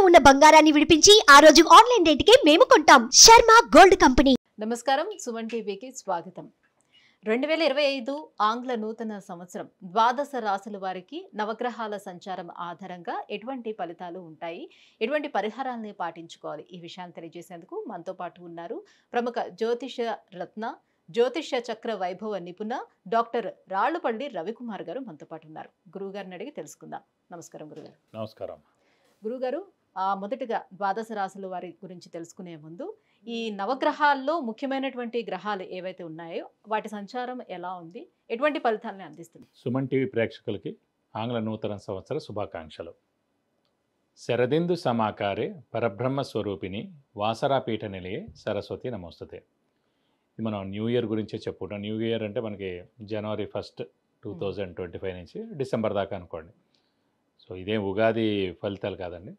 ఉన్న బంగారాన్ని విడిపించి ఆ రోజు ఆన్లైన్ రేటుకే మేము కొంటాం. Sharma gold company. నమస్కారం, సుమన్ టీవీకి స్వాగతం. 2025 ఆంగ్ల నూతన సంవత్సరం ద్వాదశ రాశుల వారికి నవగ్రహాల సంచారం ఆధారంగా ఎటువంటి ఫలితాలు ఉంటాయి, ఎటువంటి పరిహారాలను పాటించుకోవాలి, ఈ విషయాన్ని తెలియజేసేందుకు మనతో పాటు ఉన్నారు ప్రముఖ జ్యోతిష రత్న, జ్యోతిష చక్ర వైభవ నిపుణ డాక్టర్ రాళ్లపల్లి రవికుమార్ గారు మనతో పాటు ఉన్నారు. గురువుగారిని అడిగి తెలుసుకుందాం. నమస్కారం గురుగారు. నమస్కారం గురుగారు. మొదటిగా ద్వాదశ రాశుల వారి గురించి తెలుసుకునే ముందు ఈ నవగ్రహాల్లో ముఖ్యమైనటువంటి గ్రహాలు ఏవైతే ఉన్నాయో వాటి సంచారం ఎలా ఉంది, ఎటువంటి ఫలితాలను అందిస్తుంది? సుమన్ టీవీ ప్రేక్షకులకి ఆంగ్ల నూతన సంవత్సర శుభాకాంక్షలు. శరదిందు సమాకారే పరబ్రహ్మ స్వరూపిణి వాసరాపీఠ నిలయే సరస్వతి నమోస్తుతే. ఇది మనం న్యూ ఇయర్ గురించే చెప్పుకుంటాం. న్యూ ఇయర్ అంటే మనకి జనవరి 1, 2025 నుంచి డిసెంబర్ దాకా అనుకోండి. సో ఇదేం ఉగాది ఫలితాలు కాదండి.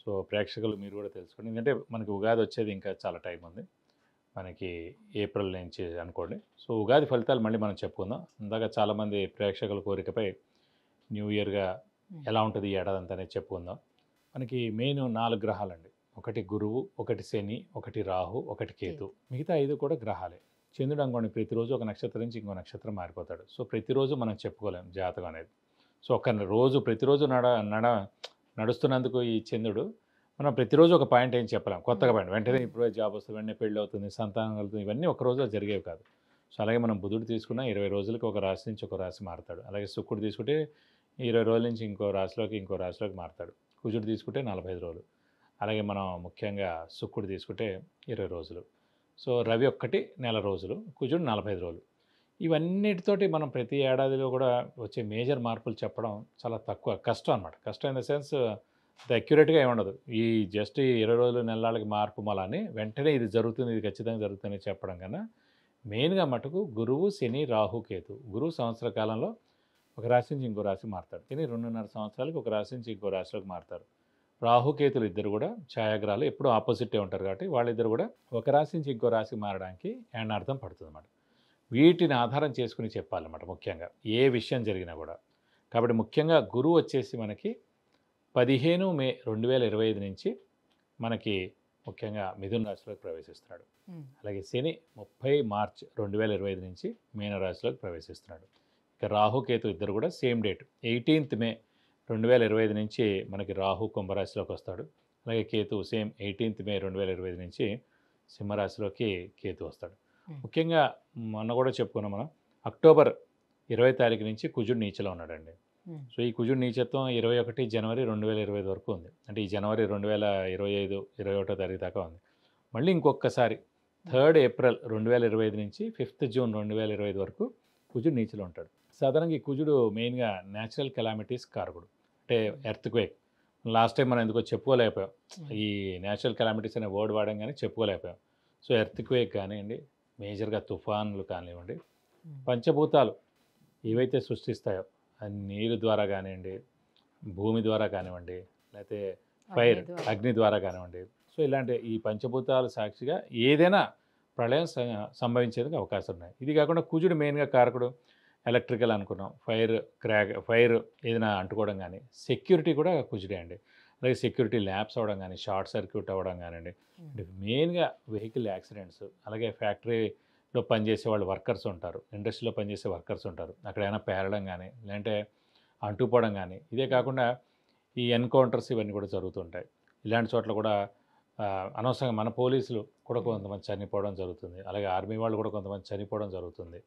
సో ప్రేక్షకులు మీరు కూడా తెలుసుకోండి, ఎందుకంటే మనకి ఉగాది వచ్చేది ఇంకా చాలా టైం ఉంది, మనకి ఏప్రిల్ నుంచి అనుకోండి. సో ఉగాది ఫలితాలు మళ్ళీ మనం చెప్పుకుందాం. ఇందాక చాలామంది ప్రేక్షకుల కోరికపై న్యూ ఇయర్గా ఎలా ఉంటుంది ఈ ఏడాది అంతా అనేది చెప్పుకుందాం. మనకి మెయిన్ 4 గ్రహాలండి. ఒకటి గురువు, ఒకటి శని, ఒకటి రాహు, ఒకటి కేతు. మిగతా 5 కూడా గ్రహాలే. చంద్రుడు అనుకోండి ప్రతిరోజు ఒక నక్షత్రం నుంచి ఇంకో నక్షత్రం మారిపోతాడు. సో ప్రతిరోజు మనం చెప్పుకోలేం జాతకం అనేది. సో ప్రతిరోజు నడుస్తున్నందుకు ఈ చంద్రుడు మనం ప్రతిరోజు ఒక పాయింట్ ఏం చెప్పలేం, కొత్తగా పాయింట్ వెంటనే ఇప్పుడు జాబ్ వస్తుంది, వెంటనే పెళ్ళి అవుతుంది, సంతానం కలుగుతుంది, ఇవన్నీ ఒక రోజులో జరిగేవి కాదు. సో అలాగే మనం బుధుడు తీసుకున్న 20 రోజులకి ఒక రాశి నుంచి ఒక రాశి మారుతాడు. అలాగే శుక్రుడు తీసుకుంటే 20 రోజుల నుంచి ఇంకో రాశిలోకి మారుతాడు. కుజుడు తీసుకుంటే 45 రోజులు. అలాగే మనం ముఖ్యంగా శుక్రుడు తీసుకుంటే 20 రోజులు. సో రవి ఒక్కటి నెల రోజులు, కుజుడు 45 రోజులు. ఇవన్నిటితోటి మనం ప్రతి ఏడాదిలో కూడా వచ్చే మేజర్ మార్పులు చెప్పడం చాలా తక్కువ, కష్టం అనమాట. కష్టం ఇన్ ద సెన్స్ అక్యురేట్గా ఏముండదు. ఈ జస్ట్ 20 రోజులు నెలలకి మార్పు మళ్ళీ వెంటనే ఇది జరుగుతుంది, ఇది ఖచ్చితంగా జరుగుతుంది చెప్పడం కన్నా మెయిన్గా మటుకు గురువు, శని, రాహు, కేతు. గురువు సంవత్సర కాలంలో ఒక రాశి నుంచి ఇంకో రాశి మారుతాడు. శని 2.5 సంవత్సరాలకి ఒక రాశి నుంచి ఇంకో రాశిలోకి మారుతారు. రాహుకేతులు ఇద్దరు కూడా ఛాయాగ్రహాలు, ఎప్పుడూ ఆపోజిటే ఉంటారు కాబట్టి వాళ్ళిద్దరు కూడా ఒక రాశి నుంచి ఇంకో రాశి మారడానికి అర్థం పడుతుంది అన్నమాట. వీటిని ఆధారం చేసుకుని చెప్పాలన్నమాట ముఖ్యంగా ఏ విషయం జరిగినా కూడా. కాబట్టి ముఖ్యంగా గురువు వచ్చేసి మనకి 15 మే 2025 నుంచి మనకి ముఖ్యంగా మిథున రాశిలోకి ప్రవేశిస్తున్నాడు. అలాగే శని 30 మార్చ్ 2025 నుంచి మీన రాశిలోకి ప్రవేశిస్తున్నాడు. ఇక రాహుకేతు ఇద్దరు కూడా సేమ్ డేట్ 18 మే 2025 నుంచి మనకి రాహు కుంభరాశిలోకి వస్తాడు. అలాగే కేతు సేమ్ 18 మే 2025 నుంచి సింహరాశిలోకి కేతు వస్తాడు. ముఖ్యంగా మొన్న కూడా చెప్పుకున్నాం మనం, అక్టోబర్ 20 తారీఖు నుంచి కుజుడు నీచలో ఉన్నాడండి. సో ఈ కుజుడు నీచత్వం 21 జనవరి 2025 వరకు ఉంది. అంటే ఈ జనవరి 2025 21 తారీఖు దాకా ఉంది. మళ్ళీ ఇంకొకసారి 3 ఏప్రిల్ 2025 నుంచి 5 జూన్ 2025 వరకు కుజుడు నీచలో ఉంటాడు. సాధారణంగా ఈ కుజుడు మెయిన్గా న్యాచురల్ కెలామిటీస్ కారకుడు, అంటే ఎర్త్క్వేక్. లాస్ట్ టైం మనం ఎందుకో చెప్పుకోలేకపోయాం, ఈ న్యాచురల్ కెలామిటీస్ అనే వర్డ్ వాడడం కానీ చెప్పుకోలేకపోయాం. సో ఎర్త్క్వేక్ కానివ్వండి, మేజర్గా తుఫాన్లు కానివ్వండి, పంచభూతాలు ఏవైతే సృష్టిస్తాయో నీరు ద్వారా కానివ్వండి, భూమి ద్వారా కానివ్వండి, లేకపోతే ఫైర్ అగ్ని ద్వారా కానివ్వండి, సో ఇలాంటి ఈ పంచభూతాల సాక్షిగా ఏదైనా ప్రళయం సంభవించేందుకు అవకాశం ఉన్నాయి. ఇది కాకుండా కుజుడు మెయిన్గా కారకుడు, ఎలక్ట్రికల్ అనుకున్నాం, ఫైర్ ఏదైనా అంటుకోవడం కానీ, సెక్యూరిటీ కూడా కుజుడే అండి. అలాగే సెక్యూరిటీ ల్యాబ్స్ అవ్వడం కానీ, షార్ట్ సర్క్యూట్ అవ్వడం కానివ్వండి, మెయిన్గా వెహికల్ యాక్సిడెంట్స్, అలాగే ఫ్యాక్టరీలో పనిచేసే వాళ్ళు వర్కర్స్ ఉంటారు, ఇండస్ట్రీలో పనిచేసే వర్కర్స్ ఉంటారు, అక్కడైనా పేరడం కానీ లేదంటే అంటుపోవడం కానీ. ఇదే కాకుండా ఈ ఎన్కౌంటర్స్ ఇవన్నీ కూడా జరుగుతుంటాయి. ఇలాంటి చోట్ల కూడా అనవసరంగా మన పోలీసులు కూడా కొంతమంది చనిపోవడం జరుగుతుంది. అలాగే ఆర్మీ వాళ్ళు కూడా కొంతమంది చనిపోవడం జరుగుతుంది.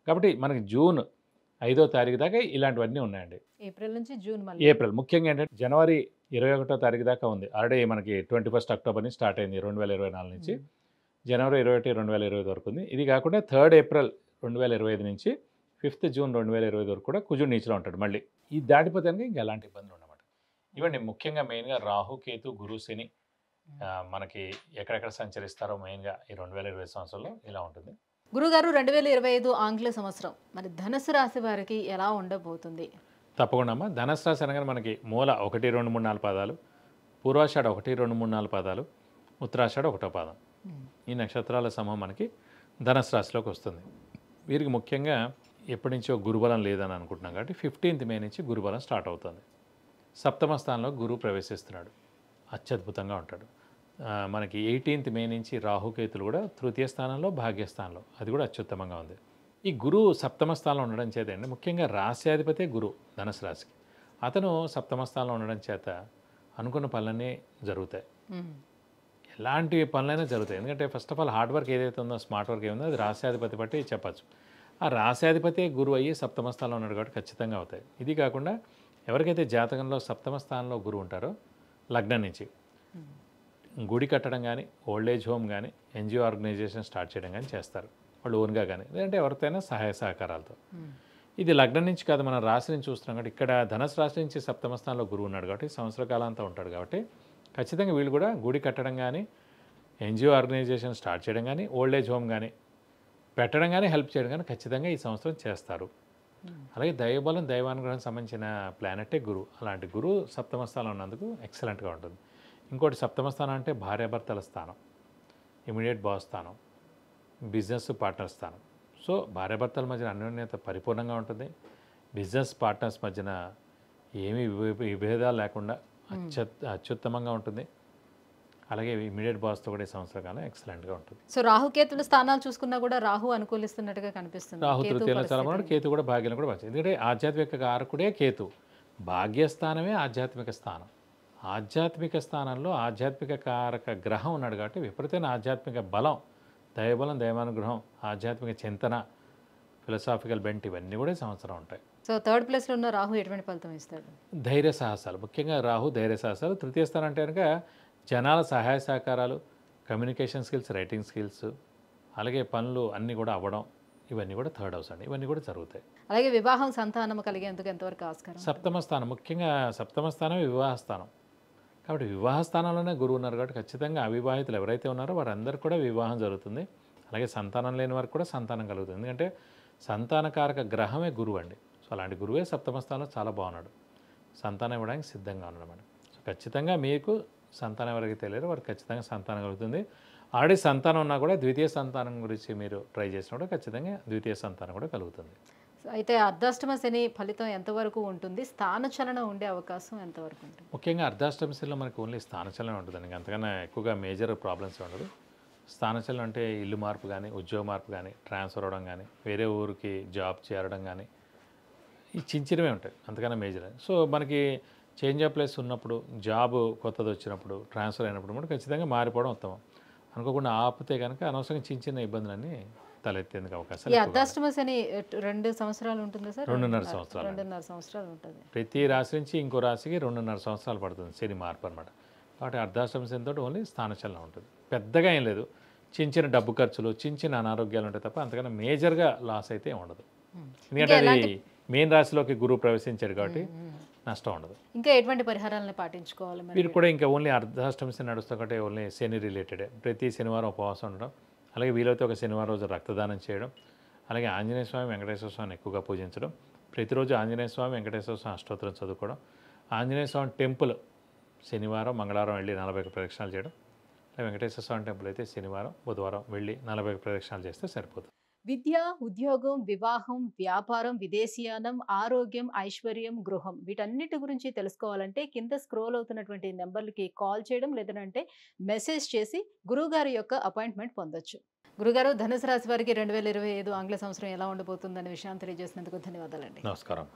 కాబట్టి మనకి జూన్ 5వ తారీఖు దాకా ఇలాంటివన్నీ ఉన్నాయండి. ఏప్రిల్ నుంచి జూన్, ఏప్రిల్ ముఖ్యంగా ఏంటంటే జనవరి 21వ తారీఖు దాకా ఉంది. ఆల్రెడీ మనకి 21 అక్టోబర్ నుంచి స్టార్ట్ అయింది 2024 నుంచి జనవరి 21, 2025 వరకు ఉంది. ఇది కాకుండా 3 ఏప్రిల్ 2025 నుంచి 5 జూన్ 2025 వరకు కూడా కుజుడు నీచలో ఉంటాడు. మళ్ళీ ఈ దాటిపోతే ఇంకా ఎలాంటి ఇబ్బందులు ఉన్నమాట. ఇవ్వండి ముఖ్యంగా మెయిన్గా రాహు, కేతు, గురు, శని మనకి ఎక్కడెక్కడ సంచరిస్తారో మెయిన్గా ఈ 2025 సంవత్సరంలో ఇలా ఉంటుంది. గురుగారు, 2025 ఆంగ్ల సంవత్సరం మరి ధనుసు రాశి వారికి ఎలా ఉండబోతుంది? తప్పకుండా అమ్మా. ధనుసు రాశి అనగానే మనకి మూల 1, 2, 3, 4 పాదాలు, పూర్వాషాఢ 1, 2, 3, 4 పాదాలు, ఉత్తరాషాఢ 1వ పాదం. ఈ నక్షత్రాల సమూహం మనకి ధనుసు రాశిలోకి వస్తుంది. వీరికి ముఖ్యంగా ఎప్పటి నుంచో గురుబలం లేదని అనుకుంటున్నాం కాబట్టి 15th మే నుంచి గురుబలం స్టార్ట్ అవుతుంది. సప్తమ స్థానంలో గురువు ప్రవేశిస్తున్నాడు. అత్యద్భుతంగా ఉంటాడు. మనకి 18th మే నుంచి రాహుకేతులు కూడా తృతీయ స్థానంలో, భాగ్యస్థానంలో, అది కూడా అత్యుత్తమంగా ఉంది. ఈ గురువు సప్తమ స్థానంలో ఉండడం చేత అండి, ముఖ్యంగా రాశ్యాధిపతే గురువు ధనుసు రాశికి. అతను సప్తమ స్థానంలో ఉండడం చేత అనుకున్న పనులన్నీ జరుగుతాయి. ఎలాంటి పనులైనా జరుగుతాయి. ఎందుకంటే first of all hard work ఏదైతే ఉందో, స్మార్ట్ వర్క్ ఏముందో అది రాశ్యాధిపతి బట్టి చెప్పచ్చు. ఆ రాశ్యాధిపతి గురువు అయ్యి సప్తమ స్థానంలో ఉన్నాడు కాబట్టి ఖచ్చితంగా అవుతాయి. ఇది కాకుండా ఎవరికైతే జాతకంలో సప్తమ స్థానంలో గురువు ఉంటారో లగ్నం నుంచి గుడి కట్టడం కానీ, ఓల్డ్ ఏజ్ హోమ్ కానీ, ఎన్జిఓ ఆర్గనైజేషన్ స్టార్ట్ చేయడం కానీ చేస్తారు వాళ్ళు ఓన్గా కానీ, లేదంటే ఎవరితోనైనా సహాయ సహకారాలతో. ఇది లగ్నం నుంచి కాదు, మనం రాశి నుంచి చూస్తున్నాం కాబట్టి ఇక్కడ ధనుసు రాశి నుంచి సప్తమ స్థానంలో గురువు ఉన్నాడు కాబట్టి సంవత్సర కాలంతో ఉంటాడు కాబట్టి ఖచ్చితంగా వీళ్ళు కూడా గుడి కట్టడం కానీ, ఎన్జిఓ ఆర్గనైజేషన్ స్టార్ట్ చేయడం కానీ, ఓల్డ్ ఏజ్ హోమ్ కానీ పెట్టడం కానీ, హెల్ప్ చేయడం కానీ ఖచ్చితంగా ఈ సంవత్సరం చేస్తారు. అలాగే దైవబలం, దైవానుగ్రహం సంబంధించిన ప్లానెటే గురువు. అలాంటి గురువు సప్తమ స్థానంలో ఉన్నందుకు ఎక్సలెంట్గా ఉంటుంది. ఇంకోటి సప్తమ స్థానం అంటే భార్యాభర్తల స్థానం, ఇమీడియట్ బాస్ స్థానం, బిజినెస్ పార్ట్నర్ స్థానం. సో భార్యాభర్తల మధ్యన అన్యోన్యత పరిపూర్ణంగా ఉంటుంది. బిజినెస్ పార్ట్నర్స్ మధ్యన ఏమీ విభేదాలు లేకుండా అత్యుత్తమంగా ఉంటుంది. అలాగే ఇమీడియట్ బాస్తో కూడా ఈ సంవత్సర కాలం ఎక్సలెంట్గా ఉంటుంది. సో రాహుకేతుల స్థానాలు చూసుకున్నా కూడా రాహు అనుకూలిస్తున్నట్టుగా కనిపిస్తుంది. రాహు తృతీయంలో చాలా బాగున్నాడు, కేతు కూడా భాగ్యంలో కూడా బాగుంది. ఎందుకంటే ఆధ్యాత్మిక కారకుడే కేతు. భాగ్యస్థానమే ఆధ్యాత్మిక స్థానం. ఆధ్యాత్మిక స్థానంలో ఆధ్యాత్మిక కారక గ్రహం ఉన్నాడు కాబట్టి విపరీతమైన ఆధ్యాత్మిక బలం, దైవబలం, దైవానుగ్రహం, ఆధ్యాత్మిక చింతన, ఫిలసాఫికల్ బెంట్ ఇవన్నీ కూడా ఈ సంవత్సరం ఉంటాయి. సో థర్డ్ ప్లేస్లో ఉన్న రాహు ఎటువంటి ఫలితం ఇస్తాడు? ధైర్య సాహసాలు, ముఖ్యంగా రాహు ధైర్య సాహసాలు. తృతీయ స్థానం అంటే కనుక జనాల సహాయ సహకారాలు, కమ్యూనికేషన్ స్కిల్స్, రైటింగ్ స్కిల్స్, అలాగే పనులు అన్నీ కూడా అవ్వడం, ఇవన్నీ కూడా థర్డ్ హౌస్ అండి, ఇవన్నీ కూడా జరుగుతాయి. అలాగే వివాహం, సంతానం కలిగేందుకు ఎంతవరకు ఆస్కారం? సప్తమ స్థానం, ముఖ్యంగా సప్తమ స్థానం వివాహ స్థానం కాబట్టి వివాహ స్థానంలోనే గురువు ఉన్నారు కాబట్టి ఖచ్చితంగా అవివాహితులు ఎవరైతే ఉన్నారో వారందరికీ కూడా వివాహం జరుగుతుంది. అలాగే సంతానం లేని వారికి కూడా సంతానం కలుగుతుంది. ఎందుకంటే సంతానకారక గ్రహమే గురువు అండి. సో అలాంటి గురువే సప్తమ స్థానంలో చాలా బాగున్నాడు, సంతానం ఇవ్వడానికి సిద్ధంగా ఉన్నాడు మేడం. సో ఖచ్చితంగా మీకు సంతానం ఎవరికి తెలియదు వారికి ఖచ్చితంగా సంతానం కలుగుతుంది. ఆల్రెడీ సంతానం ఉన్నా కూడా ద్వితీయ సంతానం గురించి మీరు ట్రై చేసినప్పుడు ఖచ్చితంగా ద్వితీయ సంతానం కూడా కలుగుతుంది. అయితే అర్ధాష్టమ శని ఫలితం ఎంతవరకు ఉంటుంది? స్థానచలనం ఉండే అవకాశం ఎంతవరకు ఉంటుంది? ముఖ్యంగా అర్ధాష్టమ శనిలో మనకు ఓన్లీ స్థానచలనం ఉంటుందండి, అంతకన్నా ఎక్కువగా మేజర్ ప్రాబ్లమ్స్ ఉండదు. స్థానచలనం అంటే ఇల్లు మార్పు కానీ, ఉద్యోగ మార్పు కానీ, ట్రాన్స్ఫర్ అవ్వడం కానీ, వేరే ఊరికి జాబ్ చేరడం కానీ, ఈ చిన్నవే ఉంటాయి, అంతకన్నా మేజర్. సో మనకి చేంజ్ ఆఫ్ ప్లేస్ ఉన్నప్పుడు, జాబ్ కొత్తది వచ్చినప్పుడు, ట్రాన్స్ఫర్ అయినప్పుడు కూడా ఖచ్చితంగా మారిపోవడం ఉత్తమం. అనుకోకుండా ఆపితే కనుక అనవసరంగా చిన్న ఇబ్బందులన్నీ తలెత్తేందుకు అవకాశాలు. ఈ అర్ధాష్టమ శని 2 సంవత్సరాలు ఉంటుందా సార్? 2.5 సంవత్సరాలు. 2.5 సంవత్సరాలు ఉంటుంది. ప్రతి రాశి నుంచి ఇంకో రాశికి 2.5 సంవత్సరాలు పడుతుంది శని మార్పు అనమాట. కాబట్టి అర్ధాష్టమ శనితో ఓన్లీ స్థానచలనం ఉంటుంది, పెద్దగా ఏం లేదు. చిన్న డబ్బు ఖర్చులు, చిన్న అనారోగ్యాలు ఉంటాయి తప్ప అంతకన్నా మేజర్గా లాస్ అయితే ఉండదు. ఎందుకంటే అది మెయిన్ రాశిలోకి గురువు ప్రవేశించాడు కాబట్టి నష్టం ఉండదు. ఇంకా ఎటువంటి పరిహారాలను పాటించుకోవాలి మీరు కూడా? ఇంకా ఓన్లీ అర్ధాష్టమ శని నడుస్తుంది కాబట్టి ఓన్లీ శని రిలేటెడే. ప్రతి శనివారం ఉపవాసం ఉండడం, అలాగే వీలైతే ఒక శనివారం రోజు రక్తదానం చేయడం, అలాగే ఆంజనేయ స్వామి, వెంకటేశ్వర స్వామిని ఎక్కువగా పూజించడం, ప్రతిరోజు ఆంజనేయ స్వామి, వెంకటేశ్వర స్వామి అష్టోత్తరం చదువుకోవడం, ఆంజనేయ స్వామి టెంపుల్ శనివారం, మంగళవారం వెళ్ళి 41 ప్రదక్షిణాలు చేయడం, వెంకటేశ్వర స్వామి టెంపుల్ అయితే శనివారం, బుధవారం వెళ్ళి 41 ప్రదక్షిణాలు చేస్తే సరిపోతుంది. విద్య, ఉద్యోగం, వివాహం, వ్యాపారం, విదేశీయానం, ఆరోగ్యం, ఐశ్వర్యం, గృహం వీటన్నిటి గురించి తెలుసుకోవాలంటే కింద స్క్రోల్ అవుతున్నటువంటి నెంబర్లకి కాల్ చేయడం, లేదంటే మెసేజ్ చేసి గురువుగారి యొక్క అపాయింట్మెంట్ పొందొచ్చు. గురుగారు, ధనుసు రాశి వారికి 2025 ఆంగ్ల సంవత్సరం ఎలా ఉండబోతుందనే విషయాన్ని తెలియజేసినందుకు ధన్యవాదాలండి. నమస్కారం.